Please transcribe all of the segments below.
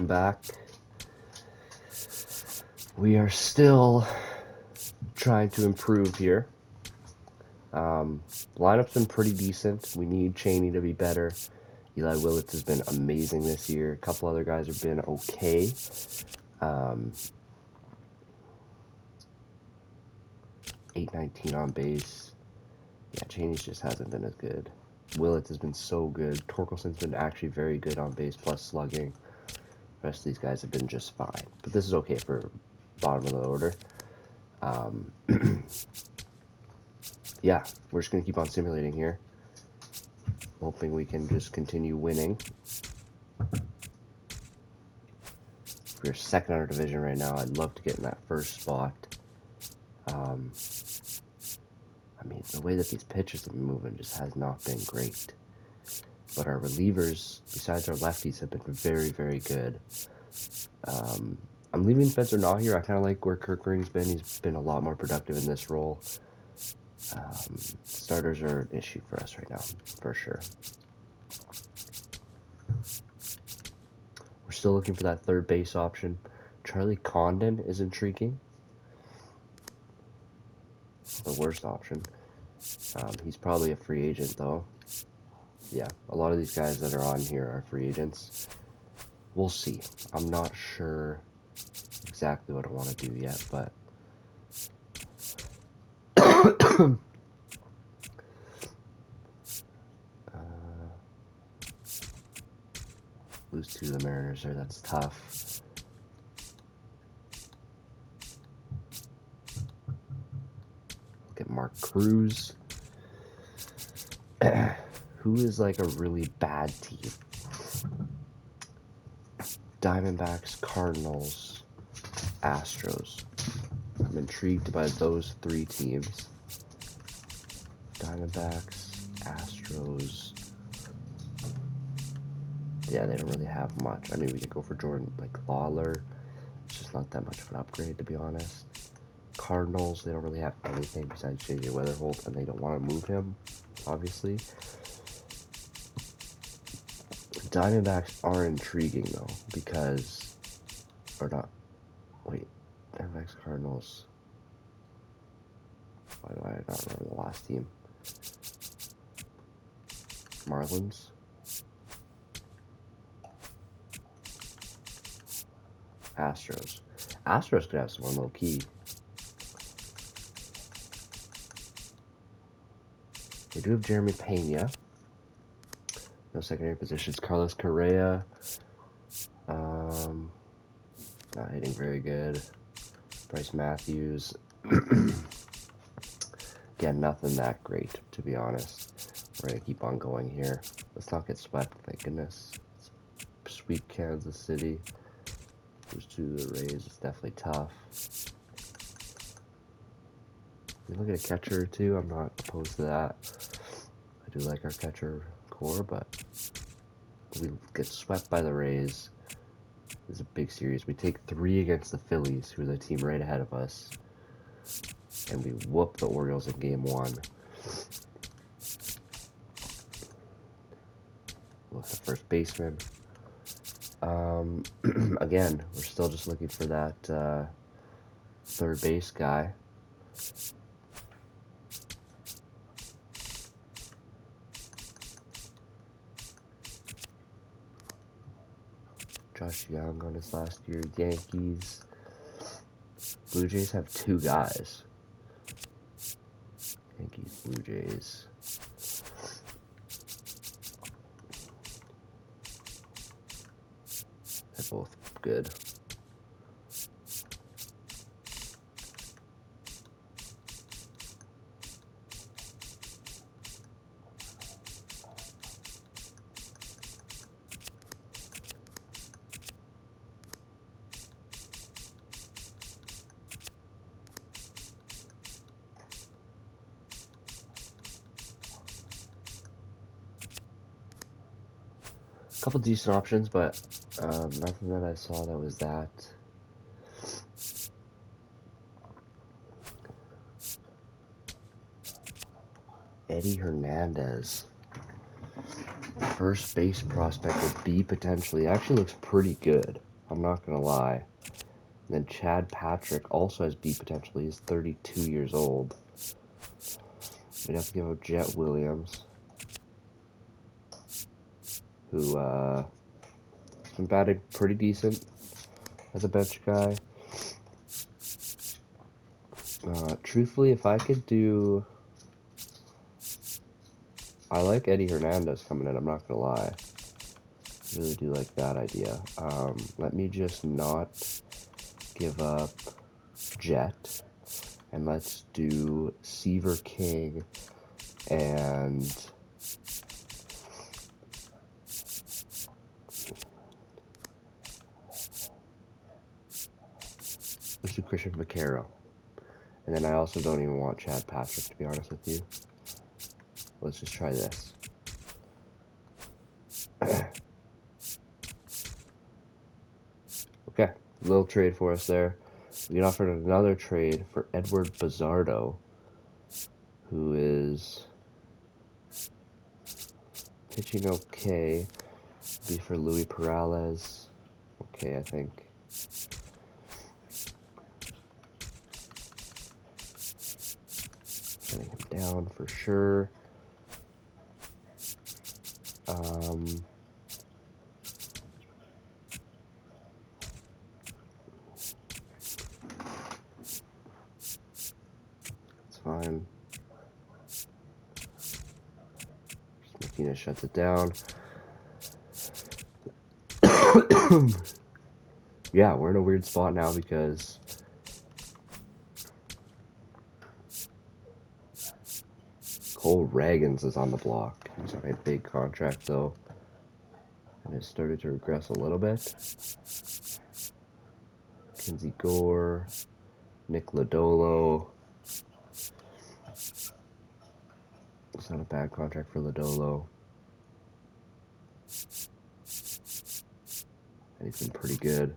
Back. We are still trying to improve here. Lineup's been pretty decent. We need Cheney to be better. Eli Willits has been amazing this year. A couple other guys have been okay. 819 on base. Yeah, Cheney just hasn't been as good. Willits has been so good. Torkelson's been actually very good on base plus slugging. The rest of these guys have been just fine. But this is okay for bottom of the order. Yeah, we're just going to keep on simulating here. Hoping we can just continue winning. We're second in our division right now. I'd love to get in that first spot. I mean, the way that these pitchers have been moving just has not been great. But our relievers, besides our lefties, have been very, very good. I'm leaving Spencer not here. I kind of like where Kirk Green's been. He's been a lot more productive in this role. Starters are an issue for us right now, for sure. We're still looking for that third base option. Charlie Condon is intriguing. The worst option. He's probably a free agent, though. Yeah, a lot of these guys that are on here are free agents. We'll see. I'm not sure exactly what I want to do yet, but lose to the Mariners there. That's tough. Look at Mark Cruz. Who is like a really bad team? Diamondbacks, Cardinals, Astros. I'm intrigued by those three teams. Diamondbacks, Astros. Yeah, they don't really have much. I mean, we could go for Jordan, like Lawler. It's just not that much of an upgrade, to be honest. Cardinals, they don't really have anything besides J.J. Weatherholt, and they don't want to move him, obviously. Diamondbacks are intriguing, though, because... Or not. Wait. Diamondbacks, Cardinals. Why do I not remember the last team? Marlins? Astros. Astros could have someone low-key. They do have Jeremy Pena. No secondary positions. Carlos Correa. Not hitting very good. Bryce Matthews. Again, nothing that great, to be honest. We're going to keep on going here. Let's not get swept, thank goodness. Sweep Kansas City. Lose to the Rays. It's definitely tough. We look at a catcher or two. I'm not opposed to that. I do like our catcher core, but we get swept by the Rays. This is a big series. We take 3 against the Phillies, who are the team right ahead of us. And we whoop the Orioles in game 1. Look at the first baseman. Again, we're still just looking for that third base guy. Josh Young on his last year. Yankees. Blue Jays have 2 guys. Yankees, Blue Jays. They're both good. Couple decent options, but nothing that I saw that was that. Eddie Hernandez. First base prospect with B potentially. Actually looks pretty good. I'm not going to lie. And then Chad Patrick also has B potential. He's 32 years old. We'd have to give up Jet Williams, who has been batting pretty decent as a bench guy. Truthfully, if I could do... I like Eddie Hernandez coming in, I'm not going to lie. I really do like that idea. Let me just not give up Jet. And let's do Seaver King and... let's do Christian Vaquero. And then I also don't even want Chad Patrick, to be honest with you. Let's just try this. Okay, little trade for us there. We get offered another trade for Edward Bazardo, who is pitching okay. Be for Luis Perales. Okay, I think. Shutting him down for sure. It's fine. Just Martinez shuts it down. Yeah, we're in a weird spot now because Cole Ragans is on the block. He's on a big contract though, and has started to regress a little bit. Kinsey Gore, Nick Lodolo. It's not a bad contract for Lodolo. And he's been pretty good.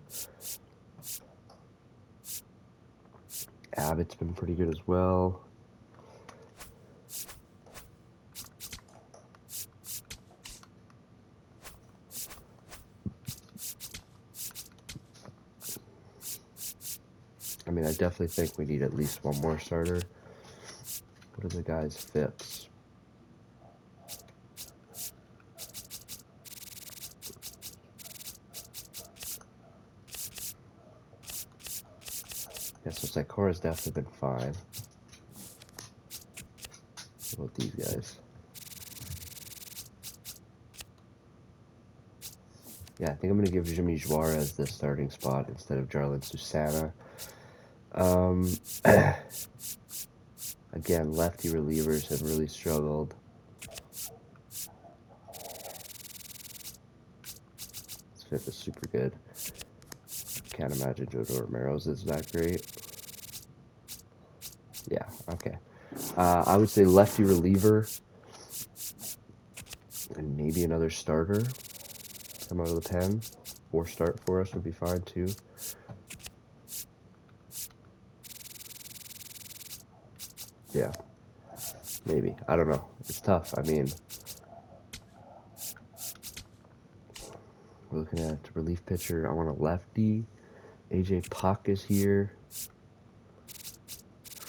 Abbott's been pretty good as well. I mean, I definitely think we need at least one more starter. What are the guys' FIPS? Yeah, so Sikora's definitely been fine. What about these guys? Yeah, I think I'm going to give Jimmy Juarez the starting spot instead of Jarlin Susana. Again, lefty relievers have really struggled. This FIP is super good. Can't imagine Jodo Romero's is that great. Yeah, okay. I would say lefty reliever and maybe another starter come out of the pen, or start for us would be fine too. Yeah, maybe. I don't know. It's tough. I mean, we're looking at relief pitcher. I want a lefty. AJ Puck is here.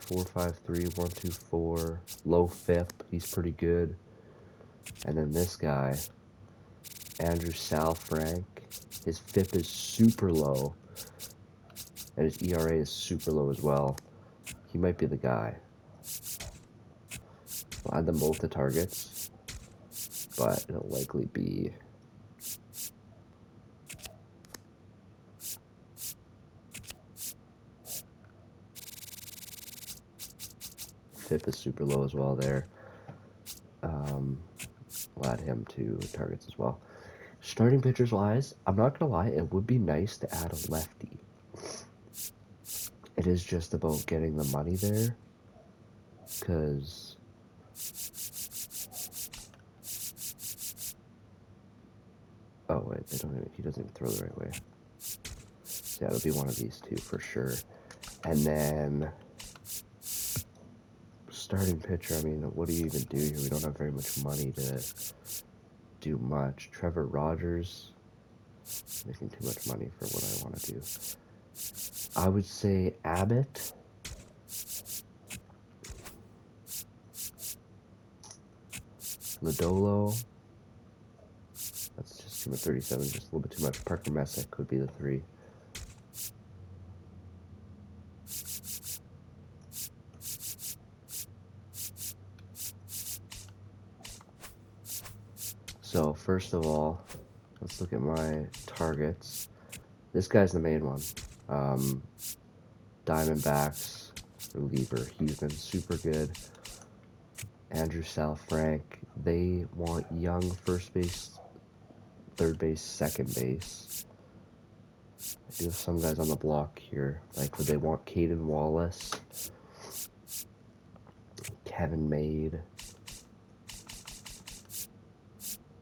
4.53, 1.24, low FIP. He's pretty good. And then this guy, Andrew Salfrank. His FIP is super low, and his ERA is super low as well. He might be the guy. We'll add them both to targets, but it'll likely be FIP is super low as well there. We'll add him to targets as well. Starting pitchers wise, I'm not gonna lie, it would be nice to add a lefty. It is just about getting the money there, because oh wait, he doesn't even throw the right way. So yeah, it'll be one of these two for sure. And then starting pitcher, I mean, what do you even do here? We don't have very much money to do much. Trevor Rogers, Making too much money for what I want to do. I would say Abbott. Lodolo. That's just team of 37, just a little bit too much. Parker Messick could be the 3. So, first of all, let's look at my targets. This guy's the main one. Diamondbacks reliever. He's been super good. Andrew Salfrank. They want young first base, third base, second base. I do have some guys on the block here. Like, would they want Caden Wallace, Kevin Made,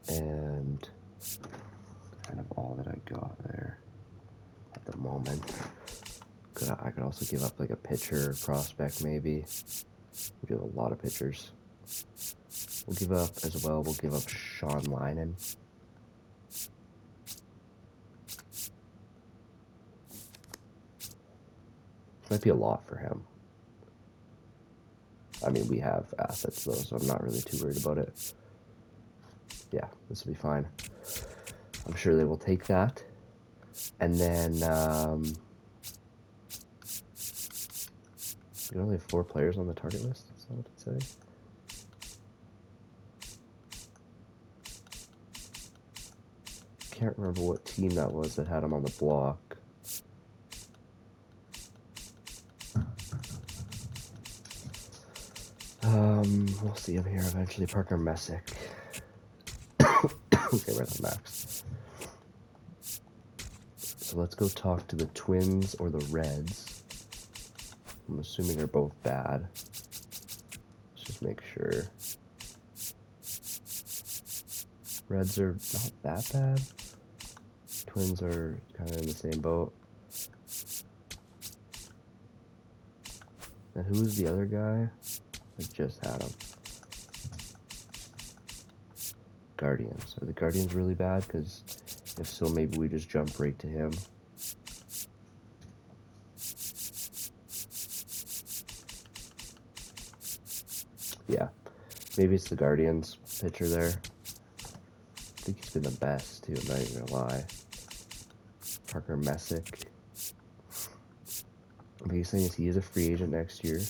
and kind of all that I got there at the moment. I could also give up like a pitcher prospect maybe. We do have a lot of pitchers. We'll give up Sean Lynon. Might be a lot for him. I mean, we have assets though, so I'm not really too worried about it. Yeah, this will be fine. I'm sure they will take that. And then, we only have 4 players on the target list. That's not what it says. Can't remember what team that was that had him on the block. We'll see him here eventually. Parker Messick. Okay, we're at the max. So let's go talk to the Twins or the Reds. I'm assuming they're both bad. Let's just make sure. Reds are not that bad. Twins are kind of in the same boat. And who was the other guy? I just had him. Guardians. Are the Guardians really bad? Because if so, maybe we just jump right to him. Yeah. Maybe it's the Guardians pitcher there. I think he's been the best, too. I'm not even gonna lie. Parker Messick. The biggest thing is he is a free agent next year.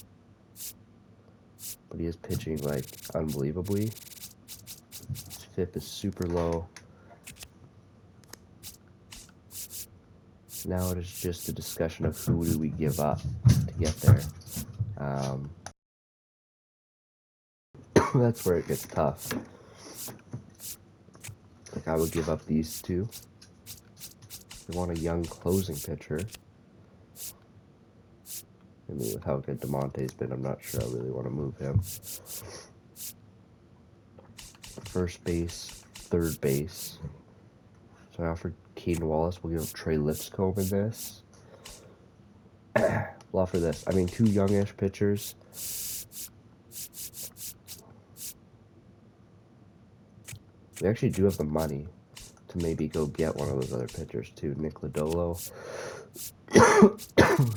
But he is pitching, like, unbelievably. His FIP is super low. Now it is just a discussion of who do we give up to get there. That's where it gets tough. Like, I would give up these 2. They want a young closing pitcher. I mean, with how good DeMonte's been, I'm not sure I really want to move him. First base, third base. So I offered Caden Wallace. We'll give up Trey Lipscomb in this. We'll offer this. I mean, 2 youngish pitchers. We actually do have the money to maybe go get one of those other pitchers too. Nick Lodolo,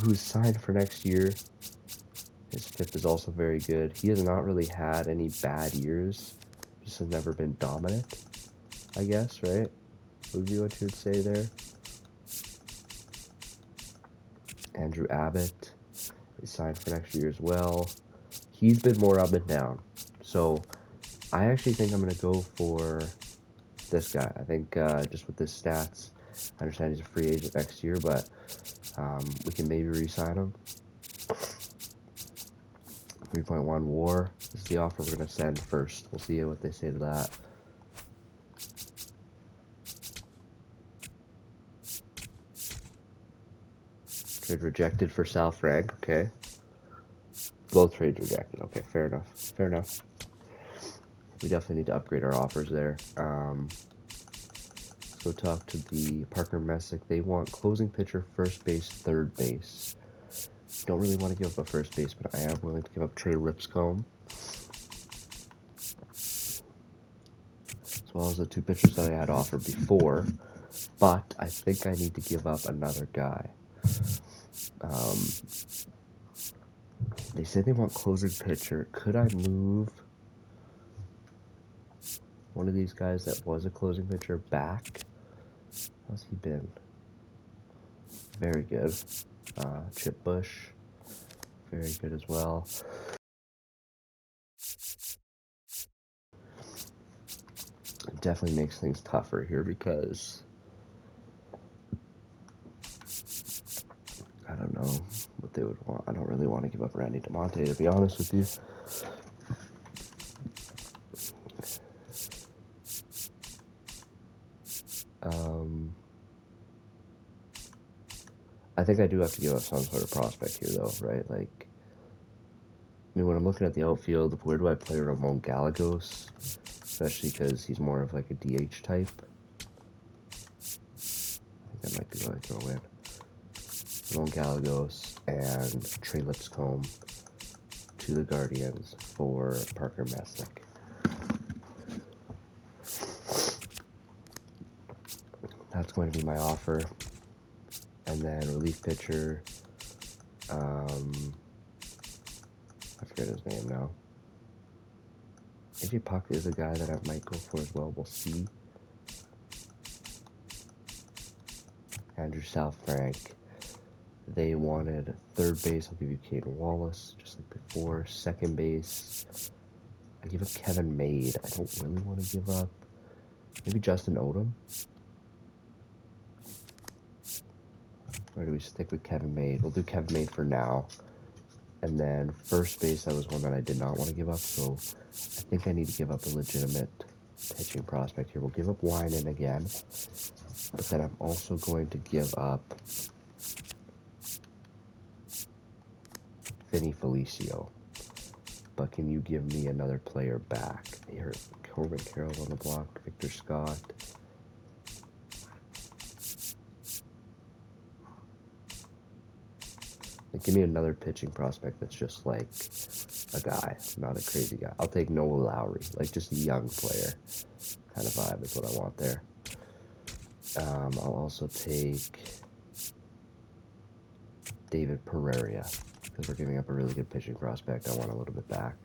who's signed for next year. His FIP is also very good. He has not really had any bad years. Just has never been dominant, I guess, right? Would be what you would say there. Andrew Abbott is signed for next year as well. He's been more up and down. So I actually think I'm going to go for this guy. I think just with his stats, I understand he's a free agent next year, but we can maybe re-sign him. 3.1 WAR is the offer we're going to send first. We'll see what they say to that. Trade rejected for Salfrank. Okay. Both trades rejected. Okay, fair enough. Fair enough. We definitely need to upgrade our offers there. Let's go talk to the Parker Messick. They want closing pitcher, first base, third base. Don't really want to give up a first base, but I am willing to give up Trey Lipscomb. As well as the 2 pitchers that I had offered before. but I think I need to give up another guy. They said they want closing pitcher. Could I move one of these guys that was a closing pitcher back? How's he been? Very good. Chip Bush, very good as well. It definitely makes things tougher here because I don't know what they would want. I don't really want to give up Randy DeMonte, to be honest with you. I think I do have to give up some sort of prospect here, though, right? Like, I mean, when I'm looking at the outfield, where do I play Ramon Gallegos? Especially because he's more of like a DH type. I think that might be what I throw in. Ramon Gallegos and Trey Lipscomb to the Guardians for Parker Messick. That's going to be my offer. And then relief pitcher, I forget his name now. AJ Puck is a guy that I might go for as well. We'll see. Andrew Southfrank. They wanted third base. I'll give you Caden Wallace, just like before. Second base, I give up Kevin Made. I don't really want to give up maybe Justin Odom. Or do we stick with Kevin Made? We'll do Kevin Made for now. And then first base, that was one that I did not want to give up, so I think I need to give up a legitimate pitching prospect here. We'll give up Winan again, but then I'm also going to give up Vinny Felicio. But can you give me another player back? Here, Corbin Carroll on the block, Victor Scott. Give me another pitching prospect that's just like a guy, not a crazy guy. I'll take Noah Lowry, like just a young player kind of vibe is what I want there. I'll also take David Pereira because we're giving up a really good pitching prospect. I want a little bit back.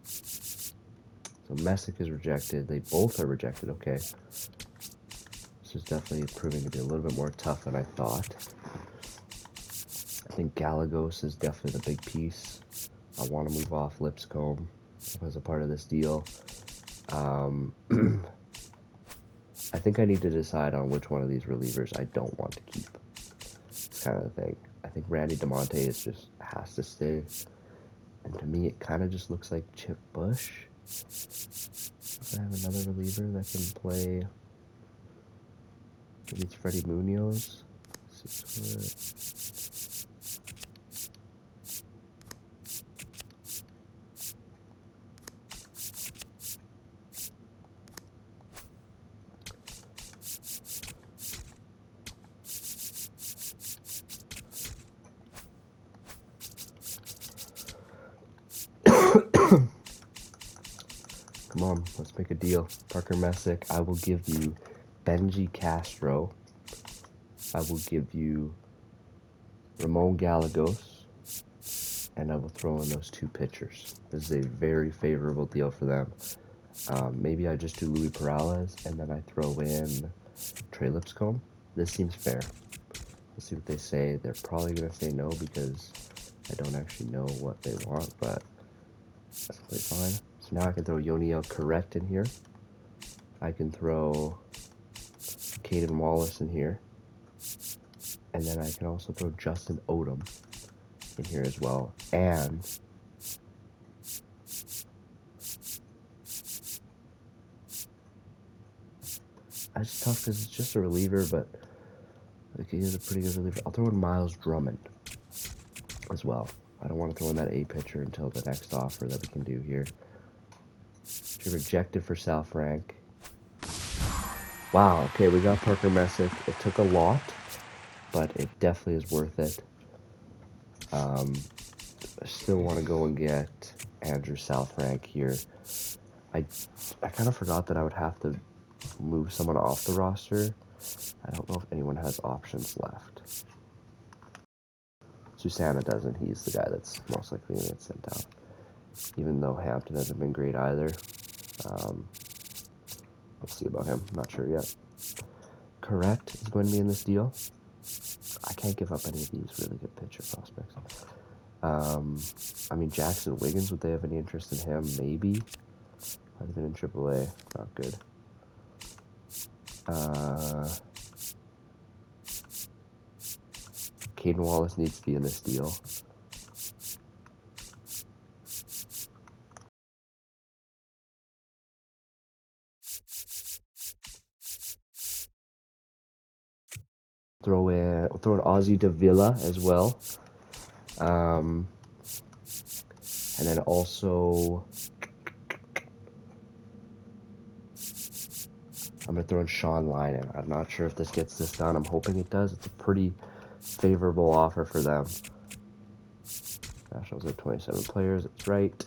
So Messick is rejected. They both are rejected. Okay. This is definitely proving to be a little bit more tough than I thought. I think Gallegos is definitely the big piece. I want to move off Lipscomb as a part of this deal. I think I need to decide on which one of these relievers I don't want to keep. It's kind of the thing. I think Randy DeMonte has to stay. And to me, it kind of just looks like Chip Bush. I have another reliever that can play. Maybe it's Freddie Munoz. Come on, let's make a deal. Parker Messick, I will give you Benji Castro. I will give you Ramon Gallegos, and I will throw in those two pitchers. This is a very favorable deal for them. Maybe I just do Louis Peralez, and then I throw in Trey Lipscomb. This seems fair. Let's see what they say. They're probably going to say no because I don't actually know what they want, but that's completely fine. So now I can throw Yoniel Correct in here. I can throw Caden Wallace in here. And then I can also throw Justin Odom in here as well. And it's tough because it's just a reliever, but like, he is a pretty good reliever. I'll throw in Miles Drummond as well. I don't want to throw in that A pitcher until the next offer that we can do here. She rejected for Sal Frank. Wow, okay, we got Parker Messick. It took a lot, but it definitely is worth it. I still want to go and get Andrew Southrank here. I kind of forgot that I would have to move someone off the roster. I don't know if anyone has options left. Susana doesn't. He's the guy that's most likely going to get sent down. Even though Hampton hasn't been great either. We'll see about him. Not sure yet. Correct is going to be in this deal. I can't give up any of these really good pitcher prospects. I mean, Jackson Wiggins, would they have any interest in him? Maybe. I've been in AAA. Not good. Caden Wallace needs to be in this deal. Throw in Ozzy Davila as well. And then also, I'm going to throw in Sean Lyon. I'm not sure if this gets this done. I'm hoping it does. It's a pretty favorable offer for them. Nationals have 27 players. That's right.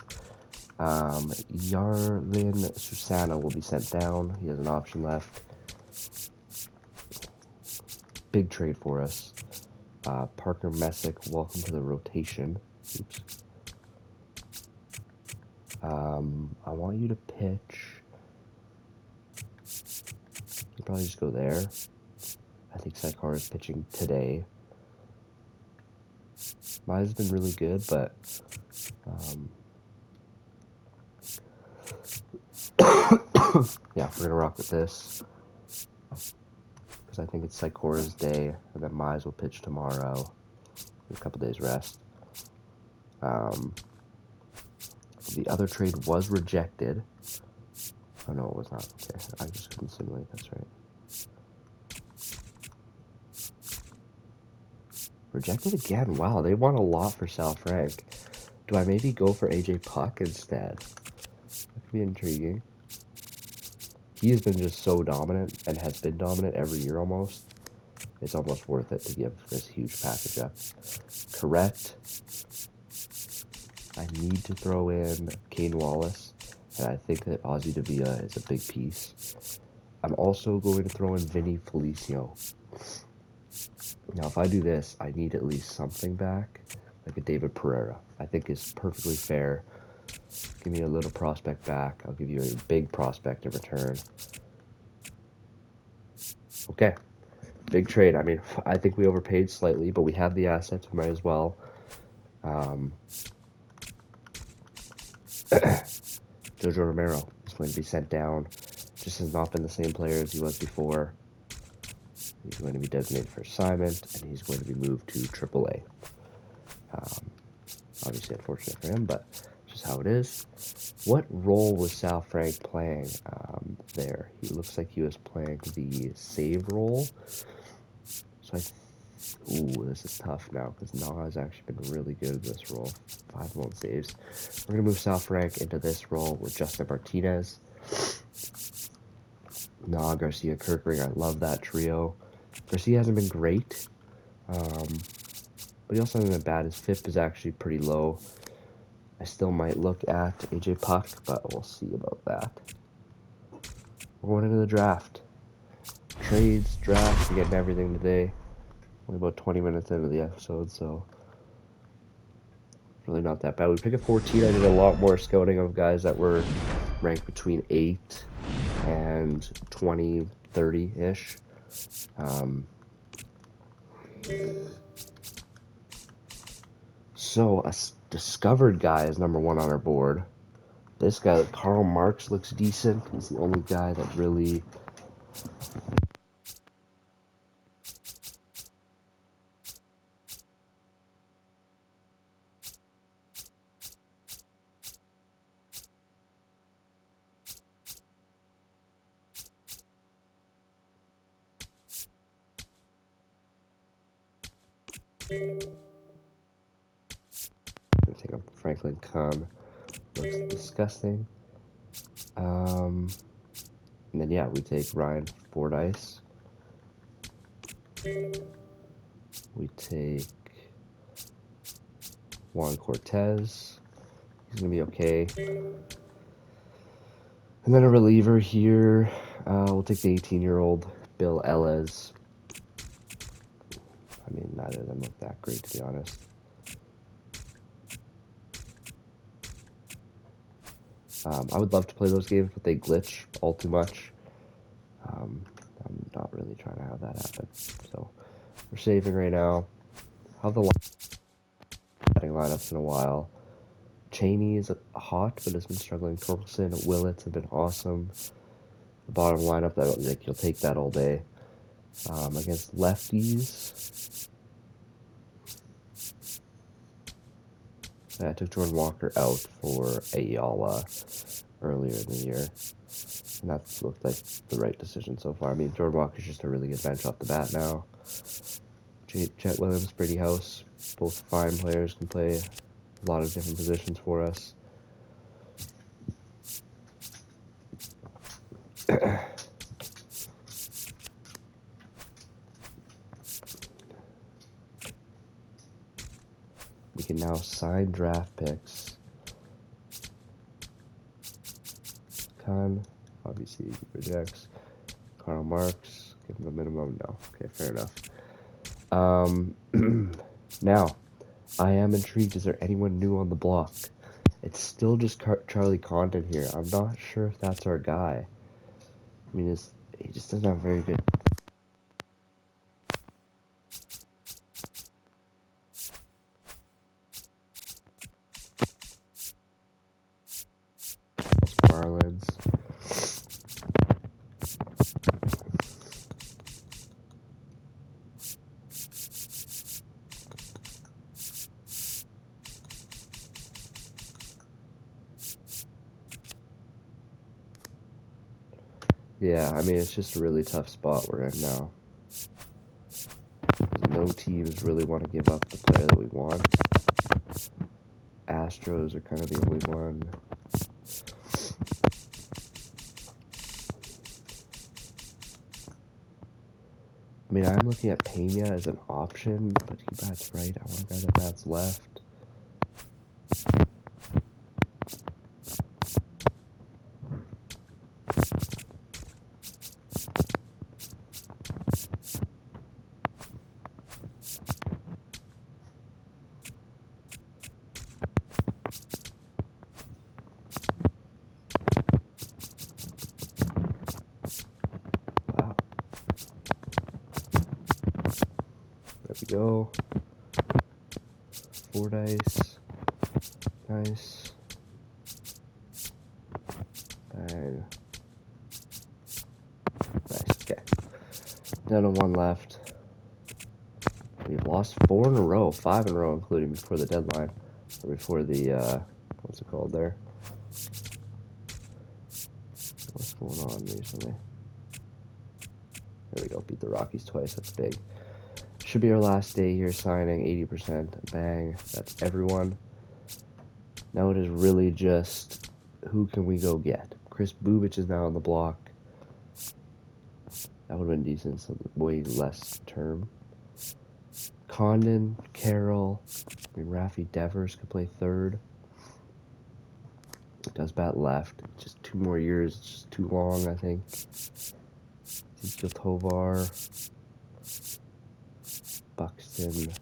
Yarlin Susana will be sent down. He has an option left. Big trade for us. Parker Messick, welcome to the rotation. Oops. I want you to pitch. You probably just go there. I think Saikar is pitching today. Mine's been really good, but yeah, we're gonna rock with this because I think it's Saikora's day, and then Mize will pitch tomorrow. A couple days rest. The other trade was rejected. Oh no, it was not. Okay, I just couldn't simulate. That's right. Rejected again. Wow, they want a lot for Sal Frank. Do I maybe go for AJ Puck instead? That could be intriguing. He has been just so dominant and has been dominant every year almost. It's almost worth it to give this huge package up. Correct. I need to throw in Kane Wallace, and I think that Ozzy Davila is a big piece. I'm also going to throw in Vinny Felicio. Now, if I do this, I need at least something back, like a David Pereira. I think is perfectly fair. Give me a little prospect back. I'll give you a big prospect in return. Okay. Big trade. I mean, I think we overpaid slightly, but we have the assets. We might as well. Jojo Romero is going to be sent down. Just has not been the same player as he was before. He's going to be designated for assignment, and he's going to be moved to AAA. Obviously unfortunate for him, but just how it is. What role was Sal Frank playing there? He looks like he was playing the save role. So ooh, this is tough now because Nah has actually been really good at this role. 5-1 saves. We're going to move Sal Frank into this role with Justin Martinez. Nah, Garcia, Kirkring. I love that trio. Garcia hasn't been great, but he also hasn't been bad. His FIP is actually pretty low. I still might look at AJ Puck, but we'll see about that. We're going into the draft. Trades, draft, we're getting everything today. Only about 20 minutes into the episode, so really not that bad. We picked a 14. I did a lot more scouting of guys that were ranked between 8 and 20, 30-ish. So a discovered guy is number 1 on our board. This guy, Karl Marx, looks decent. He's the only guy that really... I'm gonna take a Franklin Cum. Looks disgusting. And then, yeah, we take Ryan Fordyce. We take Juan Cortez. He's going to be okay. And then a reliever here. We'll take the 18-year-old Bill Ellis. I mean, neither of them look that great, to be honest. I would love to play those games, but they glitch all too much. I'm not really trying to have that happen. So we're saving right now. How the batting lineups in a while. Cheney is hot, but has been struggling. Torkelson, Willits have been awesome. The bottom lineup, that like you'll take that all day. Against lefties, I took Jordan Walker out for Ayala earlier in the year, and that looked like the right decision so far. I mean, Jordan Walker's just a really good bench off the bat now. Chet Williams, Brady House, both fine players, can play a lot of different positions for us. We can now sign draft picks. Khan, obviously he rejects. Karl Marx, give him a minimum. No, okay, fair enough. Now, I am intrigued. Is there anyone new on the block? It's still just Charlie Condon here. I'm not sure if that's our guy. I mean, he just doesn't have very good. Marlins. Yeah, I mean, it's just a really tough spot we're in now. No teams really want to give up the player that we want. Astros are kind of the only one. I mean, I'm looking at Pena as an option, but he bats right. I want a guy that bats left. Wow. There we go. 4 dice. Nice. Bang. Nice. Okay. Down to 1 left. We've lost 4 in a row, 5 in a row, including before the deadline, or before the what's it called there? What's going on recently? There we go. Beat the Rockies twice. That's big. Should be our last day here signing. 80%. Bang. That's everyone. Now it is really just who can we go get? Chris Bubich is now on the block. That would have been decent. So way less term. Condon, Carroll, I mean, Rafi Devers could play third. Does bat left. Just 2 more years. It's just too long, I think. Ezekiel Tovar. Buxton.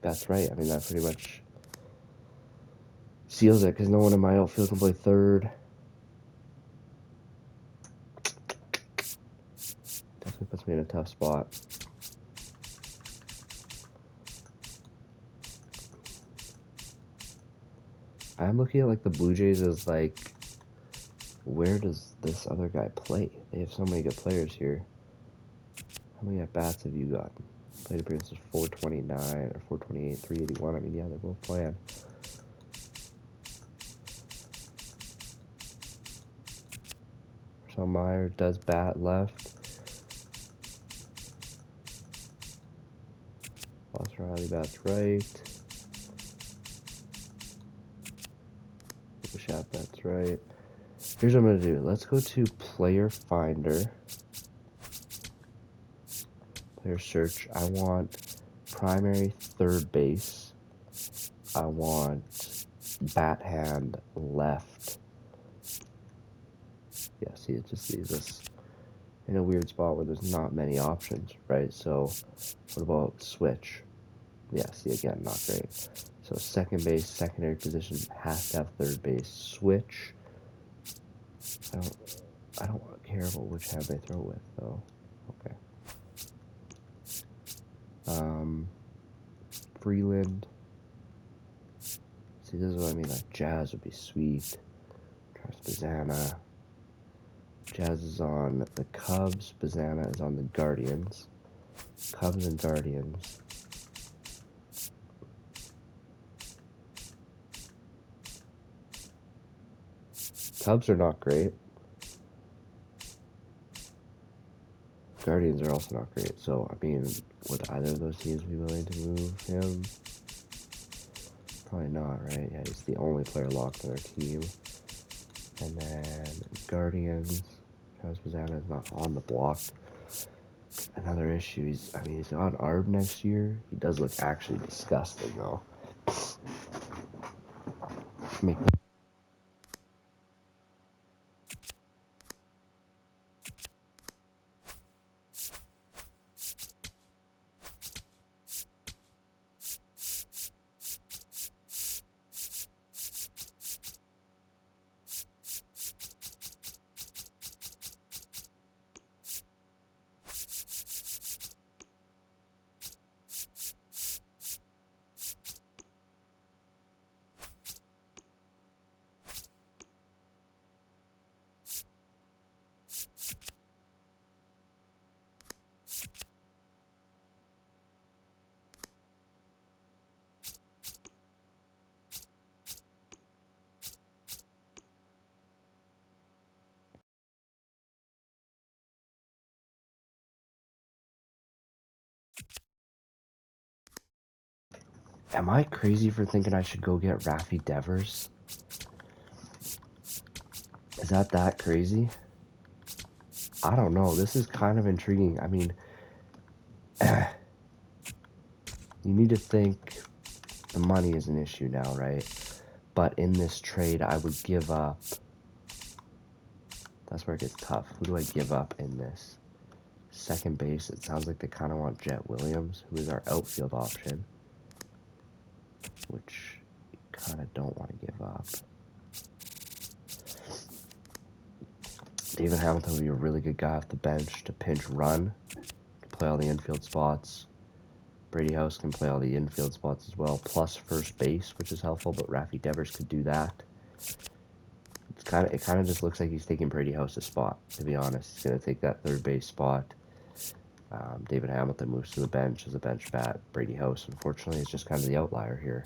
That's right. I mean, that pretty much seals it because no one in my outfield can play third. Definitely puts me in a tough spot. I'm looking at like the Blue Jays as like, where does this other guy play? They have so many good players here. How many at bats have you gotten? Plate appearances 429 or 428, 381. I mean, yeah, they're both playing. So Meyer does bat left. Ross Riley bats right. Shot bats right. Here's what I'm going to do. Let's go to Player Finder. Player search. I want primary third base. I want bat hand left. Yeah, see, it just leaves us in a weird spot where there's not many options, right? So what about switch? Yeah, see, again, not great. So second base, secondary position, has to have third base. Switch. I don't care about which hand they throw with, though. Okay. Freeland. See, this is what I mean. Like, Jazz would be sweet. Travis Bazana. Jazz is on the Cubs. Bazana is on the Guardians. Cubs and Guardians. Cubs are not great. Guardians are also not great. So, I mean, would either of those teams be willing to move him? Probably not, right? Yeah, he's the only player locked on their team. And then Guardians. Travis Bazana is not on the block. Another issue, he's on ARB next year. He does look actually disgusting, though. Am I crazy for thinking I should go get Rafi Devers? Is that crazy? I don't know. This is kind of intriguing. I mean, you need to think the money is an issue now, right? But in this trade, I would give up. That's where it gets tough. Who do I give up in this? Second base, it sounds like they kind of want Jet Williams, who is our outfield option, which you kind of don't want to give up. David Hamilton would be a really good guy off the bench to pinch run, to play all the infield spots. Brady House can play all the infield spots as well, plus first base, which is helpful, but Rafi Devers could do that. It kind of just looks like he's taking Brady House's spot, to be honest. He's going to take that third base spot. David Hamilton moves to the bench as a bench bat. Brady House, unfortunately, is just kind of the outlier here.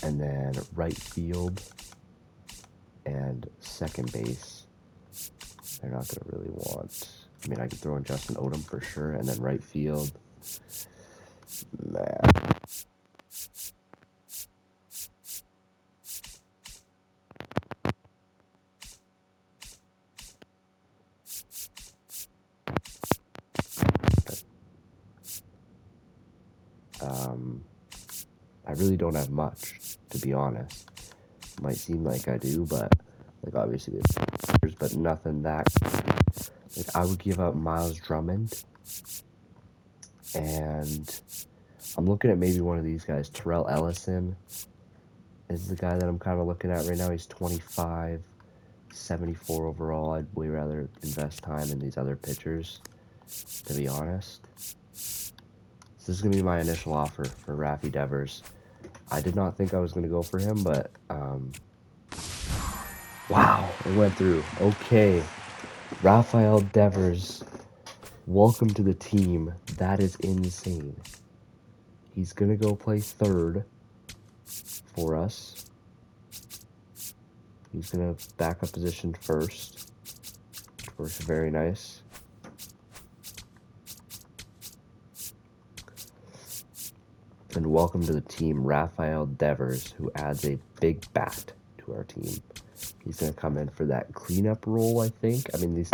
And then right field and second base, they're not going to really want. I mean, I could throw in Justin Odom for sure, and then right field, man. I really don't have much, to be honest. Might seem like I do, but like obviously there's but nothing that. Like I would give up Miles Drummond, and I'm looking at maybe one of these guys. Terrell Ellison is the guy that I'm kind of looking at right now. He's 25, 74 overall. I'd way rather invest time in these other pitchers, to be honest. So this is going to be my initial offer for Rafi Devers. I did not think I was going to go for him, but wow, it went through. Okay, Rafael Devers, welcome to the team. That is insane. He's going to go play third for us. He's going to back up position first, which works very nice. And welcome to the team, Rafael Devers, who adds a big bat to our team. He's going to come in for that cleanup role, I think. I mean, these...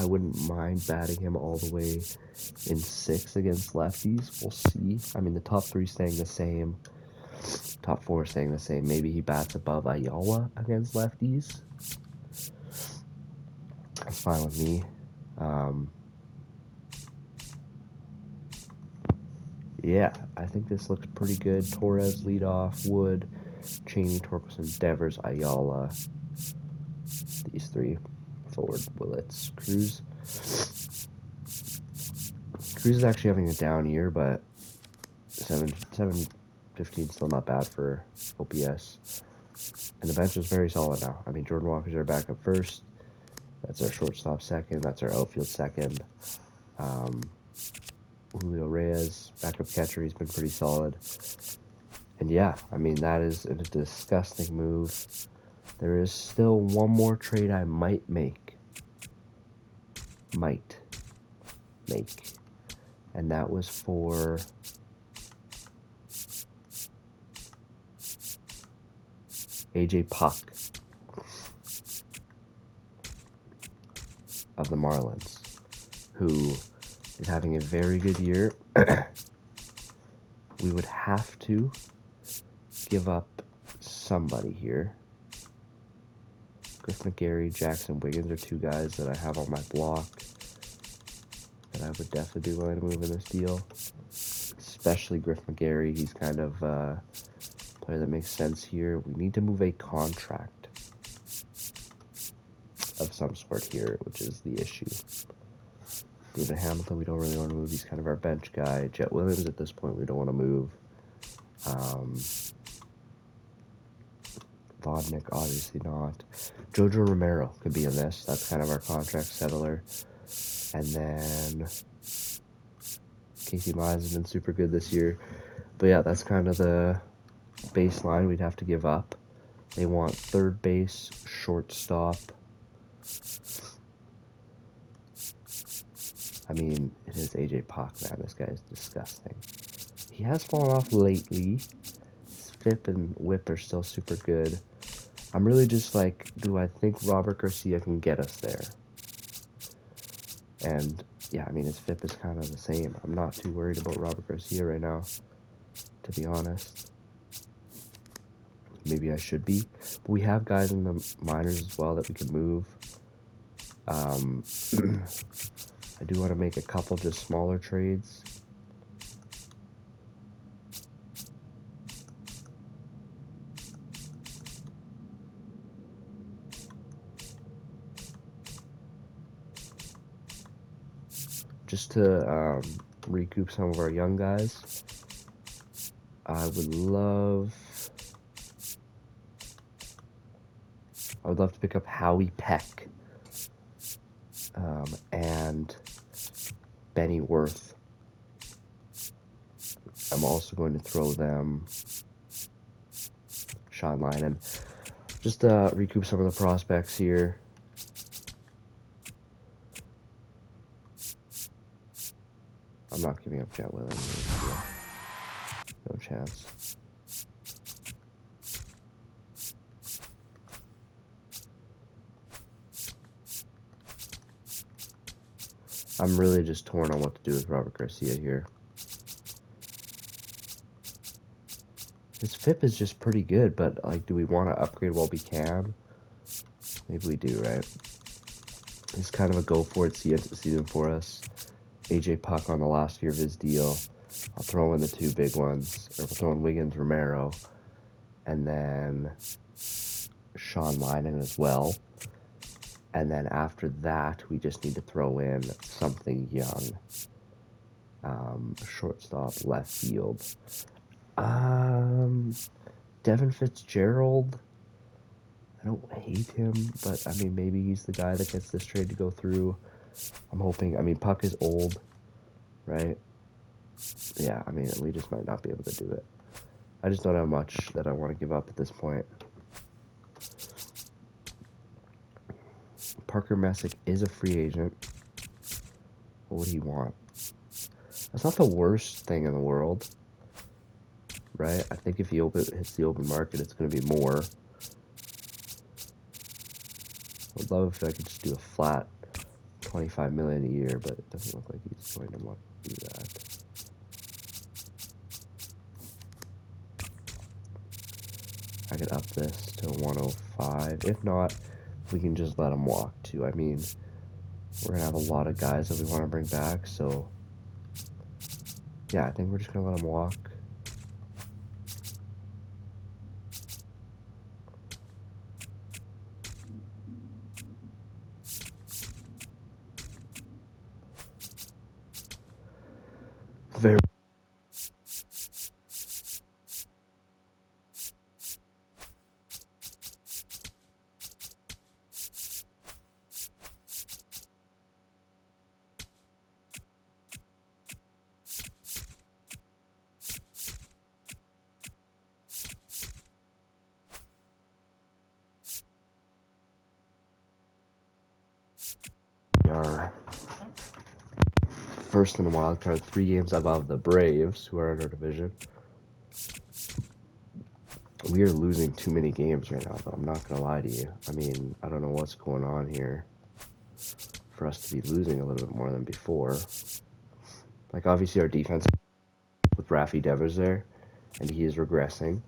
wouldn't mind batting him all the way in 6 against lefties. We'll see. I mean, the top 3 staying the same. Top 4 staying the same. Maybe he bats above Ayala against lefties. That's fine with me. Yeah, I think this looks pretty good. Torres lead off, Wood, Cheney, Torkelson, Devers, Ayala. These 3 forward Willets. Cruz is actually having a down year, but 715 still not bad for OPS. And the bench is very solid now. I mean, Jordan Walker's our backup first. That's our shortstop second. That's our outfield second. Julio Reyes, backup catcher, he's been pretty solid. And yeah, I mean, that is a disgusting move. There is still one more trade I might make. And that was for AJ Puck of the Marlins, who is having a very good year. We would have to give up somebody here. Griff McGarry, Jackson Wiggins are 2 guys that I have on my block that I would definitely be willing to move in this deal. Especially Griff McGarry. He's kind of a player that makes sense here. We need to move a contract of some sort here, which is the issue. David Hamilton, we don't really want to move. He's kind of our bench guy. Jet Williams, at this point, we don't want to move. Vodnik, obviously not. Jojo Romero could be in this. That's kind of our contract settler. And then Casey Mize has been super good this year. But yeah, that's kind of the baseline we'd have to give up. They want third base, shortstop. I mean, it is AJ Puck, man. This guy is disgusting. He has fallen off lately. His FIP and WHIP are still super good. I'm really just like, do I think Robert Garcia can get us there? And yeah, I mean, his FIP is kind of the same. I'm not too worried about Robert Garcia right now, to be honest. Maybe I should be. But we have guys in the minors as well that we can move. I do want to make a couple just smaller trades. Just to recoup some of our young guys. I would love to pick up Howie Peck and Benny Worth. I'm also going to throw them Sean Lynon. Just recoup some of the prospects here. I'm not giving up Jet Williams. No chance. I'm really just torn on what to do with Robert Garcia here. His FIP is just pretty good, but like, do we want to upgrade while we can? Maybe we do, right? It's kind of a go for it season for us. AJ Puck on the last year of his deal. I'll throw in the 2 big ones, or we'll throw in Wiggins, Romero, and then Sean Lynon as well. And then after that, we just need to throw in something young. Shortstop, left field. Devin Fitzgerald. I don't hate him, but I mean, maybe he's the guy that gets this trade to go through. I'm hoping. I mean, Puck is old, right? Yeah, I mean, we just might not be able to do it. I just don't have much that I want to give up at this point. Parker Messick is a free agent. What would he want? That's not the worst thing in the world, right? I think if he hits the open market, it's going to be more. I'd love if I could just do a flat $25 million a year, but it doesn't look like he's going to want to do that. I could up this to 105. If not, we can just let him walk too. I mean, we're gonna have a lot of guys that we want to bring back, so yeah, I think we're just gonna let him walk. Very. We are first in the wild card, 3 games above the Braves, who are in our division. We are losing too many games right now, though. I'm not gonna lie to you. I mean, I don't know what's going on here for us to be losing a little bit more than before. Like, obviously, our defense with Rafi Devers there, and he is regressing,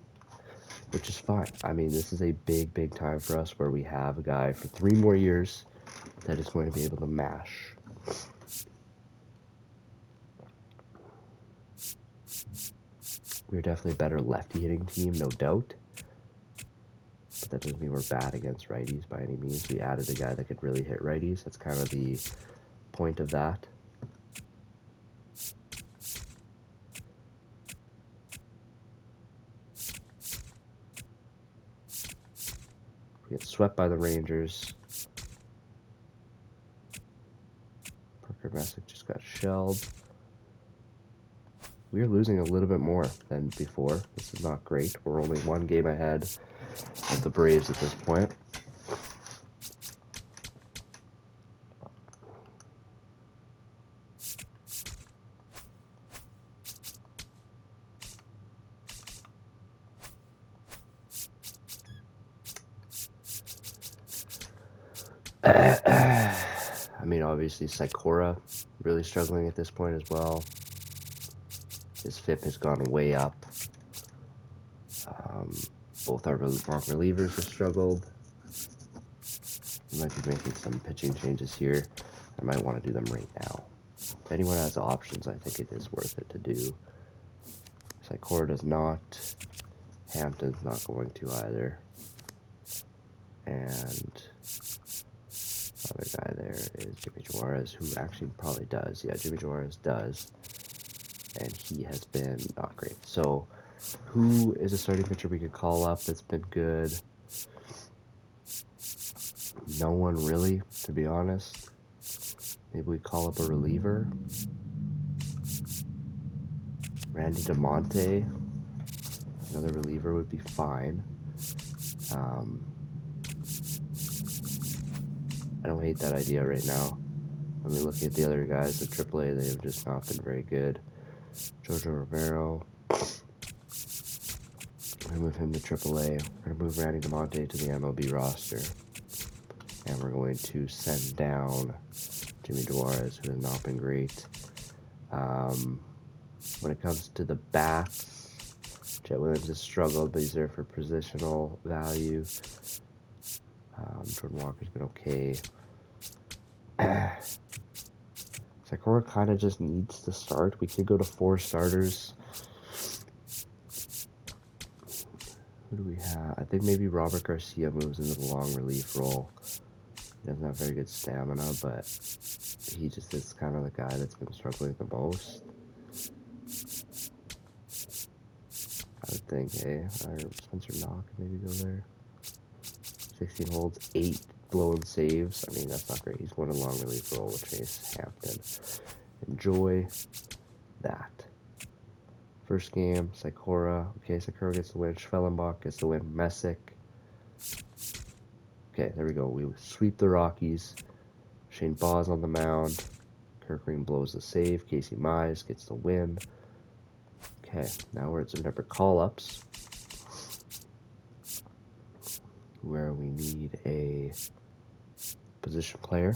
which is fine. I mean, this is a big, big time for us where we have a guy for 3 more years that is going to be able to mash. We're definitely a better lefty hitting team, no doubt. But that doesn't mean we're bad against righties by any means. We added a guy that could really hit righties. That's kind of the point of that. We get swept by the Rangers. Parker Messick just got shelled. We're losing a little bit more than before. This is not great. We're only 1 game ahead of the Braves at this point. I mean, obviously, Sikora really struggling at this point as well. His FIP has gone way up. Both our relievers have struggled. We might be making some pitching changes here. I might want to do them right now. If anyone has options, I think it is worth it to do. Sikora does not. Hampton's not going to either. And the other guy there is Jimmy Juarez, who actually probably does. Yeah, Jimmy Juarez does. And he has been not great. So, who is a starting pitcher we could call up that's been good? No one really, to be honest. Maybe we call up a reliever. Randy DeMonte, another reliever would be fine. I don't hate that idea right now. I mean, looking at the other guys at AAA, they have just not been very good. Jojo Romero. We're going to move him to AAA. We're going to move Randy DeMonte to the MLB roster. And we're going to send down Jimmy Juarez, who has not been great. When it comes to the bats, Jet Williams has struggled, but he's there for positional value. Jordan Walker's been okay. Sikora kind of just needs to start. We could go to 4 starters. Who do we have? I think maybe Robert Garcia moves into the long relief role. He doesn't have very good stamina, but he just is kind of the guy that's been struggling the most. I would think, hey, Spencer Knock maybe go there. 16 holds, 8 blown saves. I mean, that's not great. He's going to long relief role with Chase Hampton. Enjoy that. First game, Sikora. Okay, Sikora gets the win. Schwellenbach gets the win. Messick. Okay, there we go. We sweep the Rockies. Shane Baugh's on the mound. Kirk Green blows the save. Casey Mize gets the win. Okay, now we're at some different call-ups where we need a position player.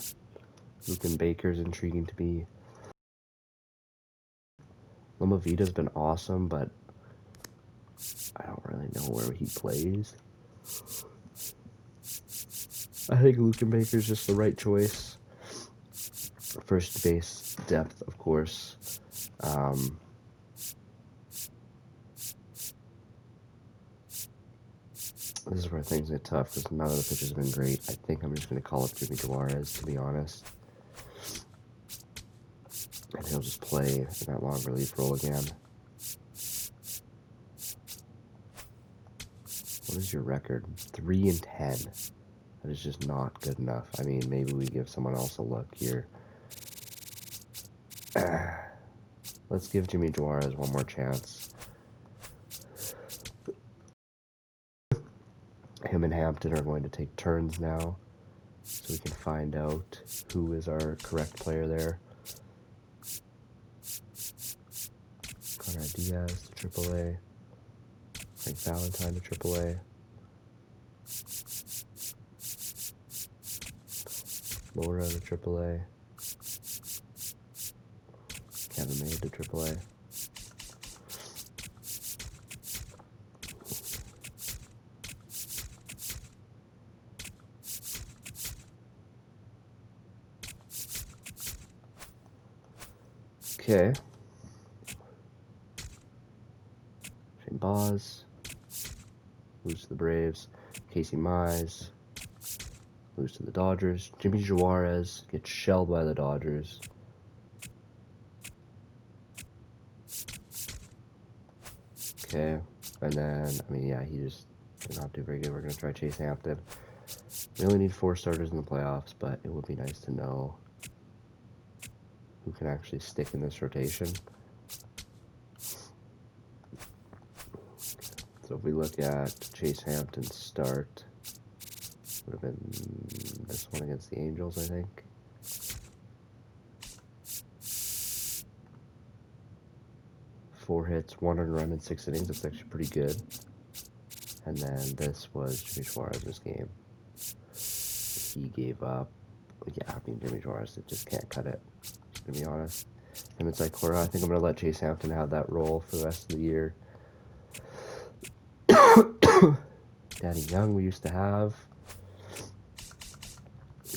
Luke Baker's intriguing to me. Lamavita's been awesome, but I don't really know where he plays. I think Luke Baker's just the right choice. First base depth, of course. This is where things get tough because none of the pitches have been great. I think I'm just going to call up Jimmy Juarez, to be honest. And he'll just play in that long relief role again. What is your record? 3-10. That is just not good enough. I mean, maybe we give someone else a look here. Let's give Jimmy Juarez one more chance. Him and Hampton are going to take turns now, so we can find out who is our correct player there. Conrad Diaz to AAA. Frank Valentine to AAA. Laura to AAA. Kevin May to AAA. Okay. Shane Boz. Lose to the Braves. Casey Mize. Lose to the Dodgers. Jimmy Juarez gets shelled by the Dodgers. Okay. And then, I mean, yeah, he just did not do very good. We're going to try Chase Hampton. We only need 4 starters in the playoffs, but it would be nice to know who can actually stick in this rotation. So if we look at Chase Hampton's start, would have been this one against the Angels, I think. Four hits, 1 earned run in 6 innings. That's actually pretty good. And then this was Jimmy Juarez's game. He gave up. Yeah, I mean, Jimmy Juarez just can't cut it, to be honest. And it's like, Cora, I think I'm going to let Chase Hampton have that role for the rest of the year. Danny Young we used to have.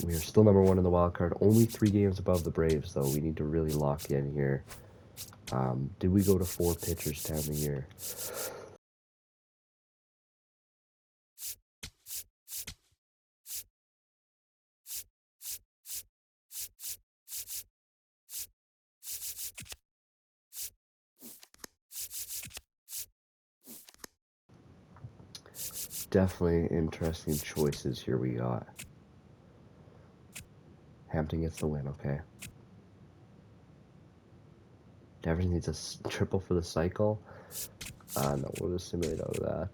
We are still number 1 in the wild card. Only 3 games above the Braves, though. We need to really lock in here. Did we go to 4 pitchers down the year? Definitely interesting choices here we got. Hampton gets the win, okay. Devers needs a triple for the cycle. No, we'll just simulate out of that.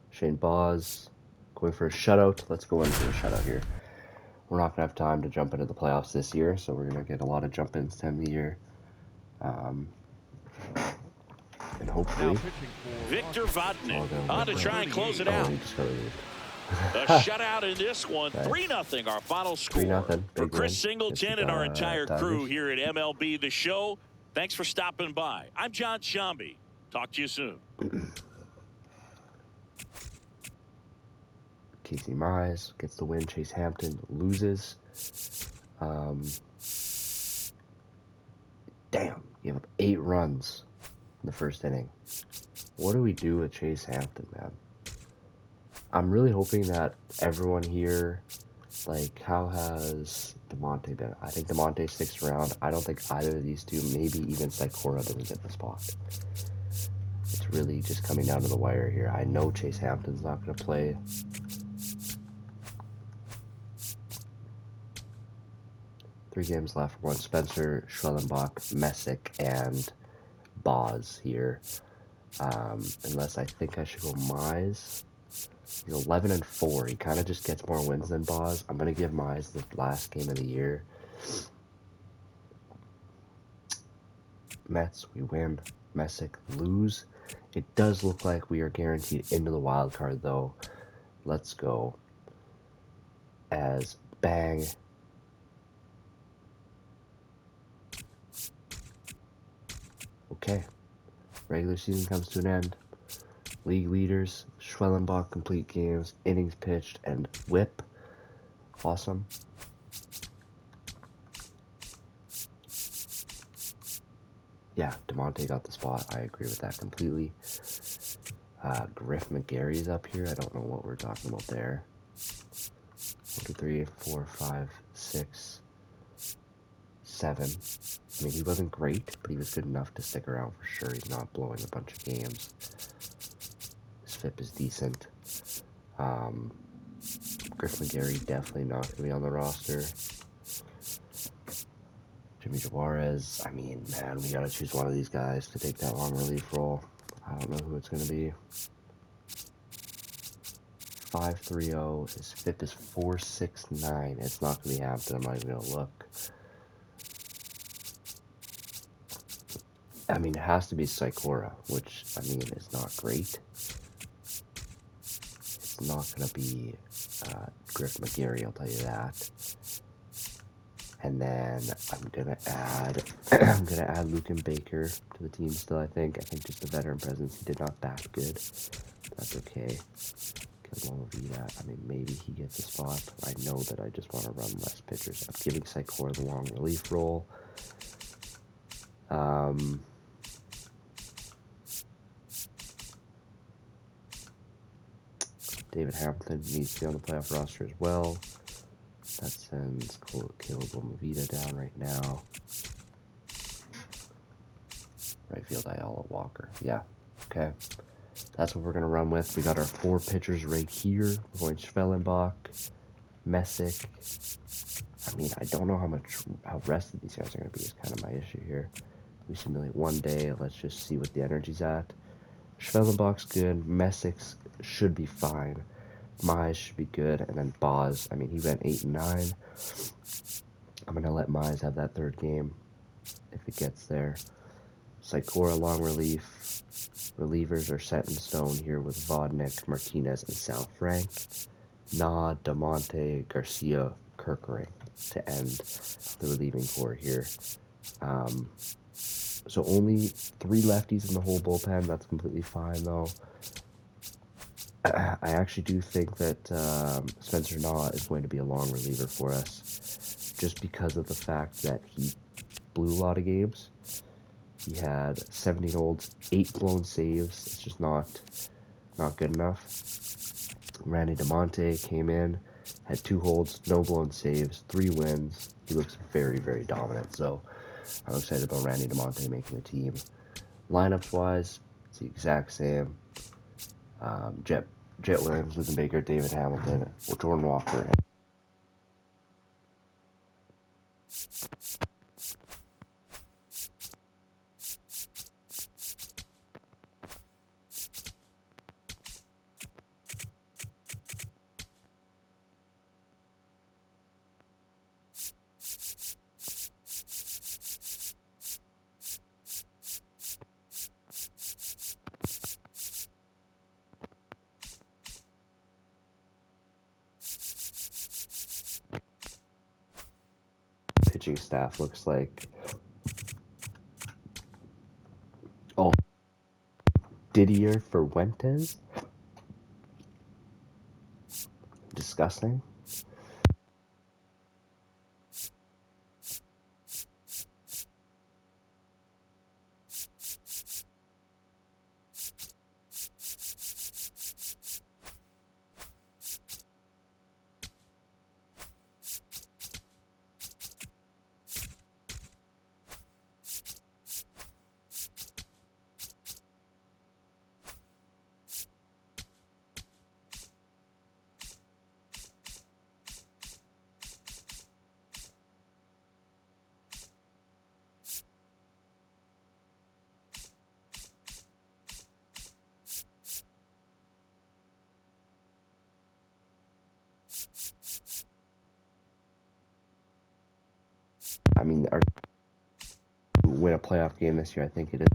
Shane Boz going for a shutout. Let's go in for a shutout here. We're not going to have time to jump into the playoffs this year, so we're going to get a lot of jump-ins time of the year. And hopefully... Victor Vodnik on to try and close it out. He just got relieved. A shutout in this one. 3-0 our final score. 3-0. For Chris Singleton and our entire crew here at MLB The Show, thanks for stopping by. I'm John Shambi. Talk to you soon. Casey Mize gets the win. Chase Hampton loses. Damn, gave up 8 runs in the first inning. What do we do with Chase Hampton, man? I'm really hoping that everyone here, like, how has DeMonte been? I think DeMonte sticks around. I don't think either of these two, maybe even Sikora, doesn't get the spot. It's really just coming down to the wire here. I know Chase Hampton's not going to play. Three games left. One Spencer, Schwellenbach, Messick, and Boz here. Unless I think I should go Mize. He's 11-4. He kind of just gets more wins than Boz. I'm going to give Mize the last game of the year. Mets, we win. Messick, lose. It does look like we are guaranteed into the wild card, though. Let's go. As Bang. Okay. Regular season comes to an end. League leaders, Schwellenbach complete games, innings pitched, and whip. Awesome. Yeah, DeMonte got the spot. I agree with that completely. Griff McGarry's up here. I don't know what we're talking about there. 1, 2, 3, 4, 5, 6, 7. I mean, he wasn't great, but he was good enough to stick around for sure. He's not blowing a bunch of games. His FIP is decent. Griff McGarry definitely not going to be on the roster. Jimmy Juarez, I mean, man, we got to choose one of these guys to take that long relief role. I don't know who it's going to be. 5.30. His FIP is 4.69. It's not going to be Hampton. I'm not even going to look. I mean, it has to be Sikora, which, I mean, is not great. It's not going to be Griff McGarry, I'll tell you that. And then I'm gonna add Lucan Baker to the team still. I think just the veteran presence, he did not that good. That's okay. Vita, I mean, maybe he gets a spot. I know that I just want to run less pitchers. I'm giving Sikora the long relief role. David Hampton needs to be on the playoff roster as well. That sends Caleb Mavita down right now. Right field, Ayala Walker. Yeah, okay. That's what we're going to run with. We got our 4 pitchers right here. We're going Schwellenbach, Messick. I mean, I don't know how rested these guys are going to be is kind of my issue here. We simulate one day. Let's just see what the energy's at. Schwellenbach's good. Messick should be fine. Mize should be good. And then Boz, I mean, he went 8 and 9. I'm going to let Mize have that 3rd game if it gets there. Sikora long relief. Relievers are set in stone here with Vodnik, Martinez, and Sal Frank. Na, DeMonte, Garcia, Kerkering to end the relieving core here. So only 3 lefties in the whole bullpen. That's completely fine, though. I actually do think that Spencer Na is going to be a long reliever for us, just because of the fact that he blew a lot of games. He had 17 holds, 8 blown saves. It's just not good enough. Randy DeMonte came in, had 2 holds, no blown saves, 3 wins. He looks very, very dominant. So I'm excited about Randy DeMonte making the team. Lineups wise, it's the exact same. Jet Williams, Lucan Baker, David Hamilton, Jordan Walker. Pitching staff looks like. Oh, Didier Fuentes. Disgusting. I mean, win a playoff game this year, I think it is.